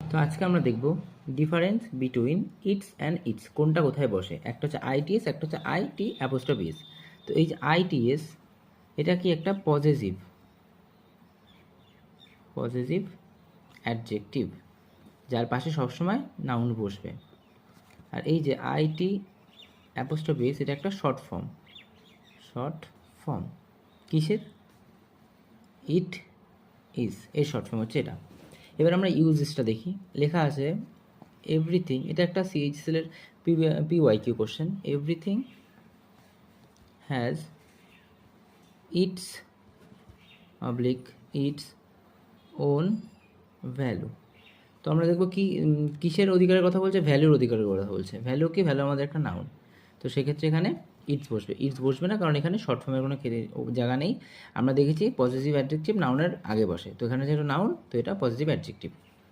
তো আজকে আমরা দেখব difference between its and it's, কোনটা কোথায় বসে। একটা হচ্ছে আইটিএস, একটা হচ্ছে আইটি অ্যাপোস্ট্রফি এস। তো এই যে আইটিএস, এটা কি একটা পজেসিভ অ্যাডজেক্টিভ, যার পাশে সবসময় নাউন বসবে। আর এই যে আইটি অ্যাপোস্ট্রফি এস, এটা একটা শর্ট ফর্ম কিসের? ইট ইজ এর শর্ট ফর্ম হচ্ছে এটা। এবার আমরা ইউজেসটা দেখি। লেখা আছে এভরিথিং, এটা একটা সিএইচএসএল এর PYQ question. Everything has its its own value. তো আমরা দেখবো কি কিসের অধিকারের কথা বলছে? ভ্যালুর অধিকারের কথা বলছে। ভ্যালু কি? ভ্যালু আমাদের একটা নাউন। তো সেক্ষেত্রে এখানে ইটস বসবে। ইটস বসবে না, কারণ এখানে শর্ট ফর্মের কোনো জায়গা নেই। আমরা দেখেছি পজিটিভ অ্যাডজেক্টিভ নাউনের আগে বসে, তো এখানে যেহেতু নাউন, তো এটা পজিটিভ অ্যাডজেক্টিভ।